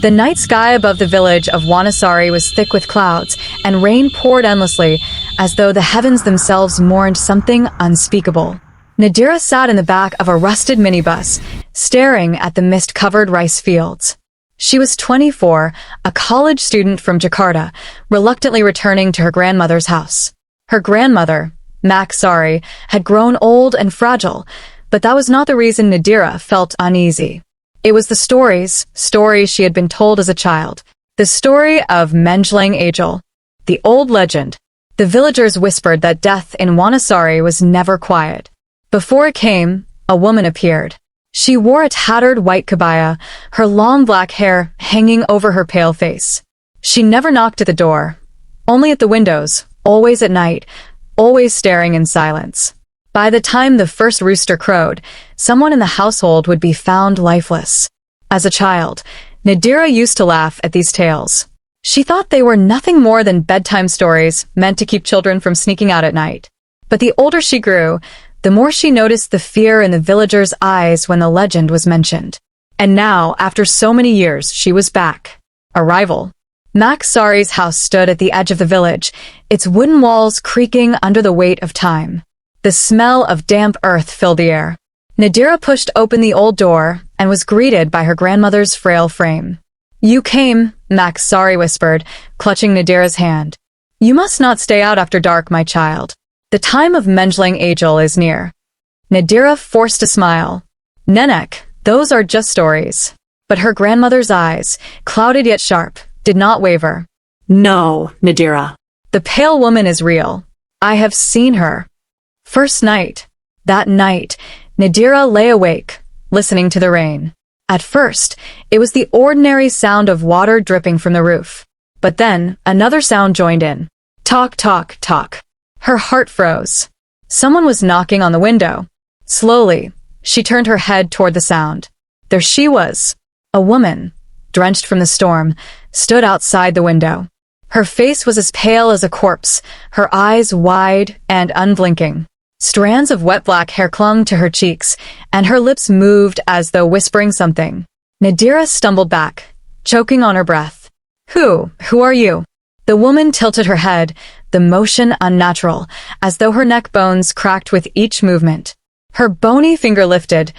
The night sky above the village of Wanasari was thick with clouds, and rain poured endlessly, as though the heavens themselves mourned something unspeakable. Nadira sat in the back of a rusted minibus, staring at the mist-covered rice fields. She was 24, a college student from Jakarta, reluctantly returning to her grandmother's house. Her grandmother, Maksari, had grown old and fragile, but that was not the reason Nadira felt uneasy. It was the stories she had been told as a child. The story of Menjlang Angel, the old legend. The villagers whispered that death in Wanasari was never quiet. Before it came, a woman appeared. She wore a tattered white kabaya, her long black hair hanging over her pale face. She never knocked at the door, only at the windows, always at night, always staring in silence. By the time the first rooster crowed, someone in the household would be found lifeless. As a child, Nadira used to laugh at these tales. She thought they were nothing more than bedtime stories meant to keep children from sneaking out at night. But the older she grew, the more she noticed the fear in the villagers' eyes when the legend was mentioned. And now, after so many years, she was back. A rival. Maksari's house stood at the edge of the village, its wooden walls creaking under the weight of time. The smell of damp earth filled the air. Nadira pushed open the old door and was greeted by her grandmother's frail frame. "You came," Maksari whispered, clutching Nadira's hand. "You must not stay out after dark, my child. The time of Menjlang Angel is near." Nadira forced a smile. "Nenek, those are just stories." But her grandmother's eyes, clouded yet sharp, did not waver. "No, Nadira. The pale woman is real. I have seen her." First night. That night, Nadira lay awake, listening to the rain. At first, it was the ordinary sound of water dripping from the roof. But then, another sound joined in. Talk, talk, talk. Her heart froze. Someone was knocking on the window. Slowly, she turned her head toward the sound. There she was. A woman, drenched from the storm, stood outside the window. Her face was as pale as a corpse, her eyes wide and unblinking. Strands of wet black hair clung to her cheeks, and her lips moved as though whispering something. Nadira stumbled back, choking on her breath. Who are you?" The woman tilted her head, the motion unnatural, as though her neck bones cracked with each movement. Her bony finger lifted,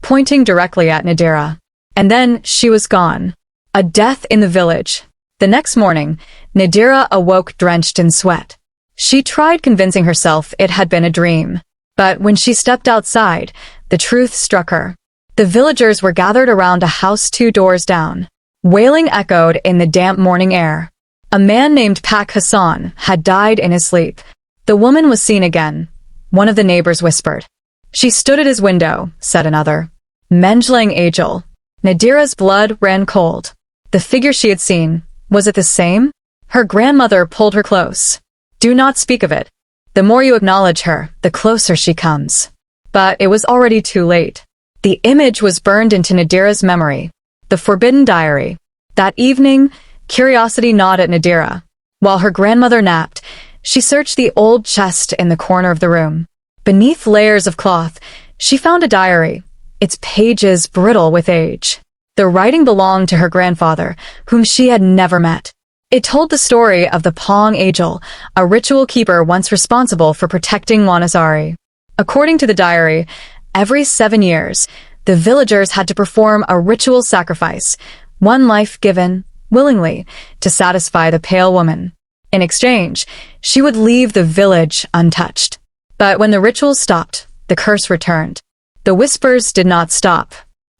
pointing directly at Nadira. And then she was gone. A death in the village. The next morning, Nadira awoke drenched in sweat. She tried convincing herself it had been a dream. But when she stepped outside, the truth struck her. The villagers were gathered around a house 2 doors down. Wailing echoed in the damp morning air. A man named Pak Hassan had died in his sleep. The woman was seen again. One of the neighbors whispered. "She stood at his window," said another. Menjlang Angel. Nadira's blood ran cold. The figure she had seen, was it the same? Her grandmother pulled her close. "Do not speak of it. The more you acknowledge her, the closer she comes." But it was already too late. The image was burned into Nadira's memory. The forbidden diary. That evening, curiosity gnawed at Nadira. While her grandmother napped, she searched the old chest in the corner of the room. Beneath layers of cloth, she found a diary, its pages brittle with age. The writing belonged to her grandfather, whom she had never met. It told the story of the Pong Angel, a ritual keeper once responsible for protecting Wanasari. According to the diary, every 7 years, the villagers had to perform a ritual sacrifice, one life given, willingly, to satisfy the pale woman. In exchange, she would leave the village untouched. But when the ritual stopped, the curse returned. The whispers did not stop.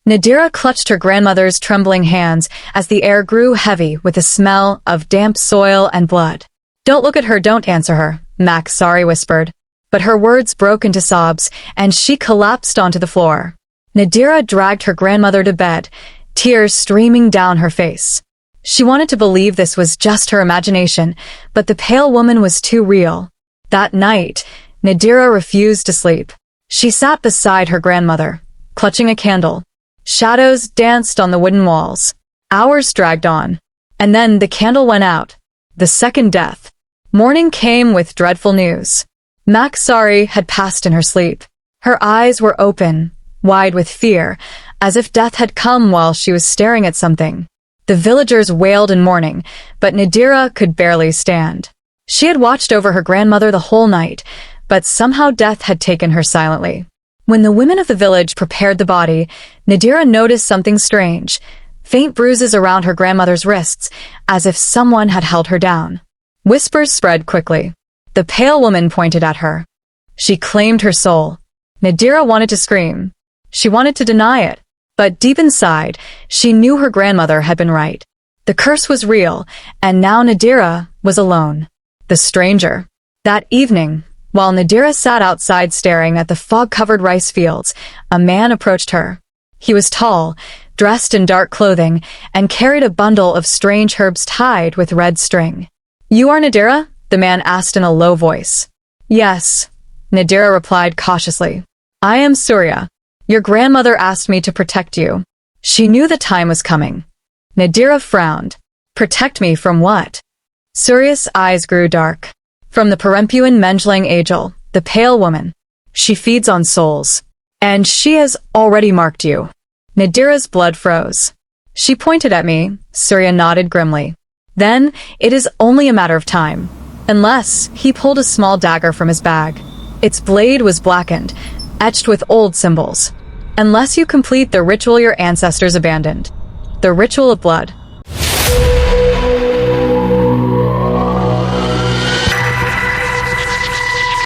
Nadira clutched her grandmother's trembling hands as the air grew heavy with the smell of damp soil and blood. "Don't look at her, don't answer her," Maksari whispered. But her words broke into sobs, and she collapsed onto the floor. Nadira dragged her grandmother to bed, tears streaming down her face. She wanted to believe this was just her imagination, but the pale woman was too real. That night, Nadira refused to sleep. She sat beside her grandmother, clutching a candle. Shadows danced on the wooden walls. Hours dragged on. And then the candle went out. The second death. Morning came with dreadful news. Maksari had passed in her sleep. Her eyes were open, wide with fear, as if death had come while she was staring at something. The villagers wailed in mourning, but Nadira could barely stand. She had watched over her grandmother the whole night, but somehow death had taken her silently. When the women of the village prepared the body, Nadira noticed something strange. Faint bruises around her grandmother's wrists, as if someone had held her down. Whispers spread quickly. The pale woman pointed at her. She claimed her soul. Nadira wanted to scream. She wanted to deny it. But deep inside, she knew her grandmother had been right. The curse was real, and now Nadira was alone. The stranger. That evening, while Nadira sat outside staring at the fog-covered rice fields, a man approached her. He was tall, dressed in dark clothing, and carried a bundle of strange herbs tied with red string. "You are Nadira?" the man asked in a low voice. "Yes," Nadira replied cautiously. "I am Surya. Your grandmother asked me to protect you." She knew the time was coming. Nadira frowned. "Protect me from what?" Surya's eyes grew dark. "From the Perempuan Menjlang Angel, the pale woman. She feeds on souls. And she has already marked you." Nadira's blood froze. "She pointed at me," Surya nodded grimly. "Then it is only a matter of time." Unless he pulled a small dagger from his bag. Its blade was blackened, etched with old symbols. "Unless you complete the ritual your ancestors abandoned. The ritual of blood."